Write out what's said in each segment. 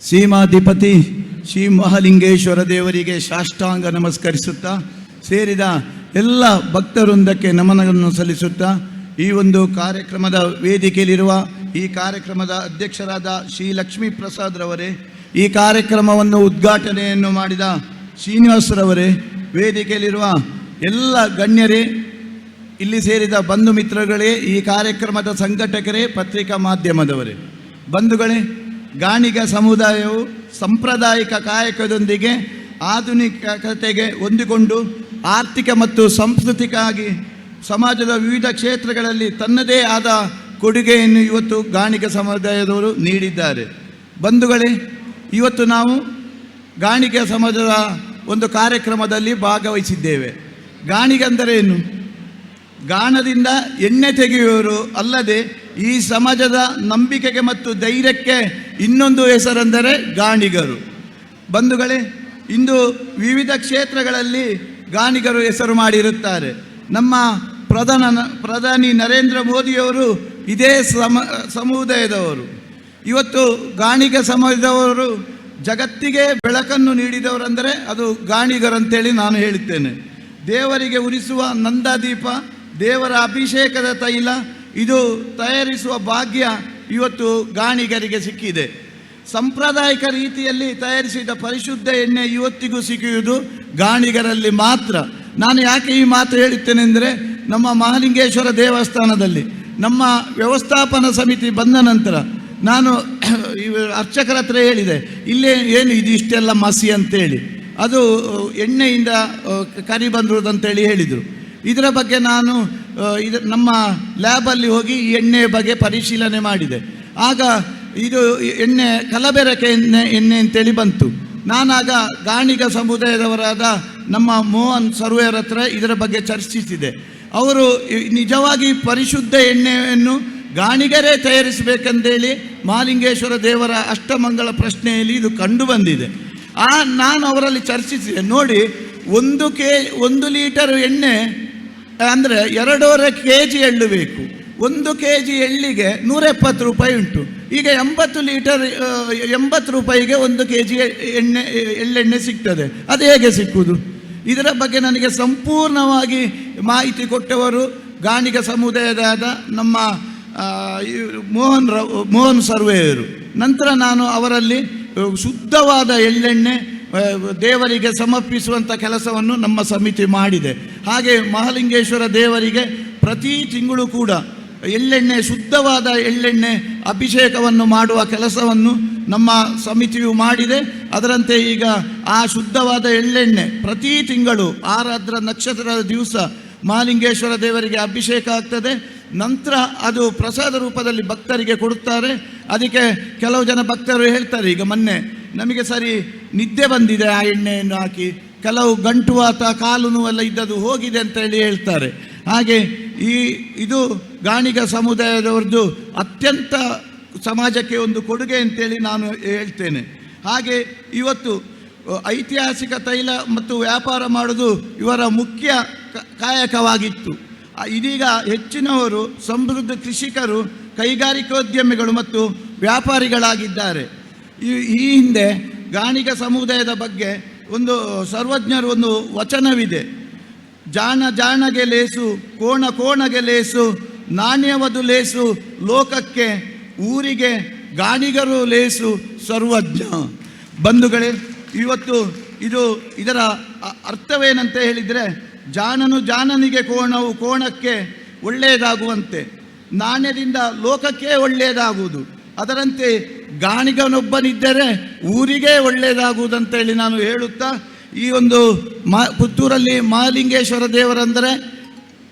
ಸೀಮಾಧಿಪತಿ ಶ್ರೀ ಮಹಾಲಿಂಗೇಶ್ವರ ದೇವರಿಗೆ ಸಾಷ್ಟಾಂಗ ನಮಸ್ಕರಿಸುತ್ತಾ ಸೇರಿದ ಎಲ್ಲ ಭಕ್ತವೃಂದಕ್ಕೆ ನಮನಗಳನ್ನು ಸಲ್ಲಿಸುತ್ತಾ ಈ ಒಂದು ಕಾರ್ಯಕ್ರಮದ ವೇದಿಕೆಯಲ್ಲಿರುವ ಈ ಕಾರ್ಯಕ್ರಮದ ಅಧ್ಯಕ್ಷರಾದ ಶ್ರೀ ಲಕ್ಷ್ಮೀ ಪ್ರಸಾದ್ರವರೇ, ಈ ಕಾರ್ಯಕ್ರಮವನ್ನು ಉದ್ಘಾಟನೆಯನ್ನು ಮಾಡಿದ ಶ್ರೀನಿವಾಸರವರೇ, ವೇದಿಕೆಯಲ್ಲಿರುವ ಎಲ್ಲ ಗಣ್ಯರೇ, ಇಲ್ಲಿ ಸೇರಿದ ಬಂಧು ಮಿತ್ರಗಳೇ, ಈ ಕಾರ್ಯಕ್ರಮದ ಸಂಘಟಕರೇ, ಪತ್ರಿಕಾ ಮಾಧ್ಯಮದವರೇ, ಬಂಧುಗಳೇ, ಗಾಣಿಗ ಸಮುದಾಯವು ಸಾಂಪ್ರದಾಯಿಕ ಕಾಯಕದೊಂದಿಗೆ ಆಧುನಿಕತೆಗೆ ಹೊಂದಿಕೊಂಡು ಆರ್ಥಿಕ ಮತ್ತು ಸಾಂಸ್ಕೃತಿಕವಾಗಿ ಸಮಾಜದ ವಿವಿಧ ಕ್ಷೇತ್ರಗಳಲ್ಲಿ ತನ್ನದೇ ಆದ ಕೊಡುಗೆಯನ್ನು ಇವತ್ತು ಗಾಣಿಗ ಸಮುದಾಯದವರು ನೀಡಿದ್ದಾರೆ. ಬಂಧುಗಳೇ, ಇವತ್ತು ನಾವು ಗಾಣಿಗ ಸಮಾಜದ ಒಂದು ಕಾರ್ಯಕ್ರಮದಲ್ಲಿ ಭಾಗವಹಿಸಿದ್ದೇವೆ. ಗಾಣಿಗಂದರೆ ಏನು? ಗಾಣದಿಂದ ಎಣ್ಣೆ ತೆಗೆಯುವವರು ಅಲ್ಲದೆ ಈ ಸಮಾಜದ ನಂಬಿಕೆಗೆ ಮತ್ತು ಧೈರ್ಯಕ್ಕೆ ಇನ್ನೊಂದು ಹೆಸರೆಂದರೆ ಗಾಣಿಗರು. ಬಂಧುಗಳೇ, ಇಂದು ವಿವಿಧ ಕ್ಷೇತ್ರಗಳಲ್ಲಿ ಗಾಣಿಗರು ಹೆಸರು ಮಾಡಿರುತ್ತಾರೆ. ನಮ್ಮ ಪ್ರಧಾನಿ ನರೇಂದ್ರ ಮೋದಿಯವರು ಇದೇ ಸಮುದಾಯದವರು. ಇವತ್ತು ಗಾಣಿಗ ಸಮಾಜದವರು ಜಗತ್ತಿಗೆ ಬೆಳಕನ್ನು ನೀಡಿದವರೆಂದರೆ ಅದು ಗಾಣಿಗರಂತೇಳಿ ನಾನು ಹೇಳುತ್ತೇನೆ. ದೇವರಿಗೆ ಉರಿಸುವ ನಂದಾದೀಪ, ದೇವರ ಅಭಿಷೇಕದ ತೈಲ, ಇದು ತಯಾರಿಸುವ ಭಾಗ್ಯ ಇವತ್ತು ಗಾಣಿಗರಿಗೆ ಸಿಕ್ಕಿದೆ. ಸಾಂಪ್ರದಾಯಿಕ ರೀತಿಯಲ್ಲಿ ತಯಾರಿಸಿದ ಪರಿಶುದ್ಧ ಎಣ್ಣೆ ಇವತ್ತಿಗೂ ಸಿಕ್ಕುವುದು ಗಾಣಿಗರಲ್ಲಿ ಮಾತ್ರ. ನಾನು ಯಾಕೆ ಈ ಮಾತು ಹೇಳುತ್ತೇನೆ ಅಂದರೆ, ನಮ್ಮ ಮಹಾಲಿಂಗೇಶ್ವರ ದೇವಸ್ಥಾನದಲ್ಲಿ ನಮ್ಮ ವ್ಯವಸ್ಥಾಪನಾ ಸಮಿತಿ ಬಂದ ನಂತರ ನಾನು ಅರ್ಚಕರ ಹತ್ರ ಹೇಳಿದೆ, ಇಲ್ಲೇ ಏನು ಇದು ಇಷ್ಟೆಲ್ಲ ಮಸಿ ಅಂತೇಳಿ, ಅದು ಎಣ್ಣೆಯಿಂದ ಕರಿ ಬಂದಿರೋದಂತೇಳಿ ಹೇಳಿದರು. ಇದರ ಬಗ್ಗೆ ನಾನು ನಮ್ಮ ಲ್ಯಾಬಲ್ಲಿ ಹೋಗಿ ಈ ಎಣ್ಣೆಯ ಬಗ್ಗೆ ಪರಿಶೀಲನೆ ಮಾಡಿದೆ. ಆಗ ಇದು ಎಣ್ಣೆ ಕಲಬೆರಕೆ ಎಣ್ಣೆ ಅಂತೇಳಿ ಬಂತು. ನಾನಾಗ ಗಾಣಿಗ ಸಮುದಾಯದವರಾದ ನಮ್ಮ ಮೋಹನ್ ಸರ್ವೇರ್ ಹತ್ರ ಇದರ ಬಗ್ಗೆ ಚರ್ಚಿಸಿದೆ. ಅವರು ನಿಜವಾಗಿ ಪರಿಶುದ್ಧ ಎಣ್ಣೆಯನ್ನು ಗಾಣಿಗರೇ ತಯಾರಿಸಬೇಕೆಂದೇಳಿ ಮಹಾಲಿಂಗೇಶ್ವರ ದೇವರ ಅಷ್ಟಮಂಗಳ ಪ್ರಶ್ನೆಯಲ್ಲಿ ಇದು ಕಂಡು ಬಂದಿದೆ. ನಾನು ಅವರಲ್ಲಿ ಚರ್ಚಿಸಿದೆ. ನೋಡಿ, 1 ಲೀಟರ್ ಎಣ್ಣೆ ಅಂದರೆ 2.5 kg ಎಳ್ಳು ಬೇಕು. 1 kg ಎಳ್ಳಿಗೆ 170 ರೂಪಾಯಿ ಉಂಟು. ಈಗ 80 ರೂಪಾಯಿಗೆ 1 kg ಎಳ್ಳೆಣ್ಣೆ ಸಿಗ್ತದೆ. ಅದು ಹೇಗೆ ಸಿಕ್ಕುವುದು? ಇದರ ಬಗ್ಗೆ ನನಗೆ ಸಂಪೂರ್ಣವಾಗಿ ಮಾಹಿತಿ ಕೊಟ್ಟವರು ಗಾಣಿಗ ಸಮುದಾಯದ ನಮ್ಮ ಮೋಹನ್ ಸರ್ವೇಯರು. ನಂತರ ನಾನು ಅವರಲ್ಲಿ ಶುದ್ಧವಾದ ಎಳ್ಳೆಣ್ಣೆ ದೇವರಿಗೆ ಸಮರ್ಪಿಸುವಂಥ ಕೆಲಸವನ್ನು ನಮ್ಮ ಸಮಿತಿ ಮಾಡಿದೆ. ಹಾಗೆ ಮಹಾಲಿಂಗೇಶ್ವರ ದೇವರಿಗೆ ಪ್ರತಿ ತಿಂಗಳು ಕೂಡ ಎಳ್ಳೆಣ್ಣೆ, ಶುದ್ಧವಾದ ಎಳ್ಳೆಣ್ಣೆ ಅಭಿಷೇಕವನ್ನು ಮಾಡುವ ಕೆಲಸವನ್ನು ನಮ್ಮ ಸಮಿತಿಯು ಮಾಡಿದೆ. ಅದರಂತೆ ಈಗ ಆ ಶುದ್ಧವಾದ ಎಳ್ಳೆಣ್ಣೆ ಪ್ರತಿ ತಿಂಗಳು ಆರಾಧ್ರ ನಕ್ಷತ್ರದ ದಿವಸ ಮಹಾಲಿಂಗೇಶ್ವರ ದೇವರಿಗೆ ಅಭಿಷೇಕ ಆಗ್ತದೆ. ನಂತರ ಅದು ಪ್ರಸಾದ ರೂಪದಲ್ಲಿ ಭಕ್ತರಿಗೆ ಕೊಡುತ್ತಾರೆ. ಅದಕ್ಕೆ ಕೆಲವು ಜನ ಭಕ್ತರು ಹೇಳ್ತಾರೆ, ಈಗ ಮೊನ್ನೆ ನಮಗೆ ಸರಿ ನಿದ್ದೆ ಬಂದಿದೆ ಆ ಎಣ್ಣೆಯನ್ನು ಹಾಕಿ, ಕೆಲವು ಗಂಟು ಅಥವಾ ಕಾಲು ನೋವೆಲ್ಲ ಇದ್ದದ್ದು ಹೋಗಿದೆ ಅಂತೇಳಿ ಹೇಳ್ತಾರೆ. ಹಾಗೆ ಇದು ಗಾಣಿಗ ಸಮುದಾಯದವ್ರದ್ದು ಅತ್ಯಂತ ಸಮಾಜಕ್ಕೆ ಒಂದು ಕೊಡುಗೆ ಅಂತೇಳಿ ನಾನು ಹೇಳ್ತೇನೆ. ಹಾಗೆ ಇವತ್ತು ಐತಿಹಾಸಿಕ ತೈಲ ಮತ್ತು ವ್ಯಾಪಾರ ಮಾಡೋದು ಇವರ ಮುಖ್ಯ ಕಾಯಕವಾಗಿತ್ತು. ಇದೀಗ ಹೆಚ್ಚಿನವರು ಸಮೃದ್ಧ ಕೃಷಿಕರು, ಕೈಗಾರಿಕೋದ್ಯಮಿಗಳು ಮತ್ತು ವ್ಯಾಪಾರಿಗಳಾಗಿದ್ದಾರೆ. ಈ ಹಿಂದೆ ಗಾಣಿಗ ಸಮುದಾಯದ ಬಗ್ಗೆ ಒಂದು ಸರ್ವಜ್ಞರು ಒಂದು ವಚನವಿದೆ, ಜಾಣ ಜಾಣಗೆ ಲೇಸು, ಕೋಣ ಕೋಣಗೆ ಲೇಸು, ನಾಣ್ಯವದು ಲೇಸು ಲೋಕಕ್ಕೆ, ಊರಿಗೆ ಗಾಣಿಗರು ಲೇಸು ಸರ್ವಜ್ಞ. ಬಂಧುಗಳೇ, ಇವತ್ತು ಇದರ ಅರ್ಥವೇನಂತ ಹೇಳಿದರೆ, ಜಾಣನು ಜಾಣನಿಗೆ ಕೋಣವು ಕೋಣಕ್ಕೆ ಒಳ್ಳೆಯದಾಗುವಂತೆ, ನಾಣ್ಯದಿಂದ ಲೋಕಕ್ಕೆ ಒಳ್ಳೆಯದಾಗುವುದು. ಅದರಂತೆ ಗಾಣಿಗನೊಬ್ಬನಿದ್ದರೆ ಊರಿಗೆ ಒಳ್ಳೆಯದಾಗುವುದಂತೇಳಿ ನಾನು ಹೇಳುತ್ತಾ, ಈ ಒಂದು ಪುತ್ತೂರಲ್ಲಿ ಮಹಾಲಿಂಗೇಶ್ವರ ದೇವರಂದರೆ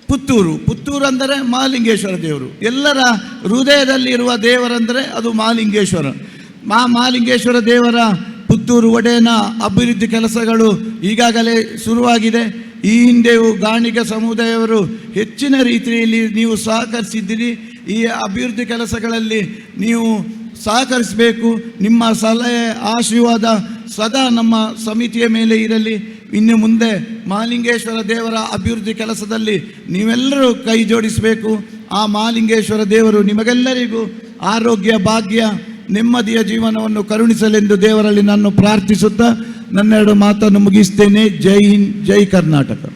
ಪುತ್ತೂರು ಅಂದರೆ ಮಹಾಲಿಂಗೇಶ್ವರ ದೇವರು. ಎಲ್ಲರ ಹೃದಯದಲ್ಲಿ ಇರುವ ದೇವರಂದರೆ ಅದು ಮಹಾಲಿಂಗೇಶ್ವರ. ಮಹಾಲಿಂಗೇಶ್ವರ ದೇವರ ಪುತ್ತೂರು ಒಡೆಯನ ಅಭಿವೃದ್ಧಿ ಕೆಲಸಗಳು ಈಗಾಗಲೇ ಶುರುವಾಗಿದೆ. ಈ ಹಿಂದೆಯೂ ಗಾಣಿಗ ಸಮುದಾಯವರು ಹೆಚ್ಚಿನ ರೀತಿಯಲ್ಲಿ ನೀವು ಸಹಕರಿಸಿದ್ದೀರಿ. ಈ ಅಭಿವೃದ್ಧಿ ಕೆಲಸಗಳಲ್ಲಿ ನೀವು ಸಹಕರಿಸಬೇಕು. ನಿಮ್ಮ ಸಲಹೆ, ಆಶೀರ್ವಾದ ಸದಾ ನಮ್ಮ ಸಮಿತಿಯ ಮೇಲೆ ಇರಲಿ. ಇನ್ನು ಮುಂದೆ ಮಹಾಲಿಂಗೇಶ್ವರ ದೇವರ ಅಭಿವೃದ್ಧಿ ಕೆಲಸದಲ್ಲಿ ನೀವೆಲ್ಲರೂ ಕೈ ಜೋಡಿಸಬೇಕು. ಆ ಮಹಾಲಿಂಗೇಶ್ವರ ದೇವರು ನಿಮಗೆಲ್ಲರಿಗೂ ಆರೋಗ್ಯ, ಭಾಗ್ಯ, ನೆಮ್ಮದಿಯ ಜೀವನವನ್ನು ಕರುಣಿಸಲೆಂದು ದೇವರಲ್ಲಿ ನಾನು ಪ್ರಾರ್ಥಿಸುತ್ತಾ ನನ್ನೆರಡು ಮಾತನ್ನು ಮುಗಿಸ್ತೇನೆ. ಜೈ ಹಿಂದ್, ಜೈ ಕರ್ನಾಟಕ.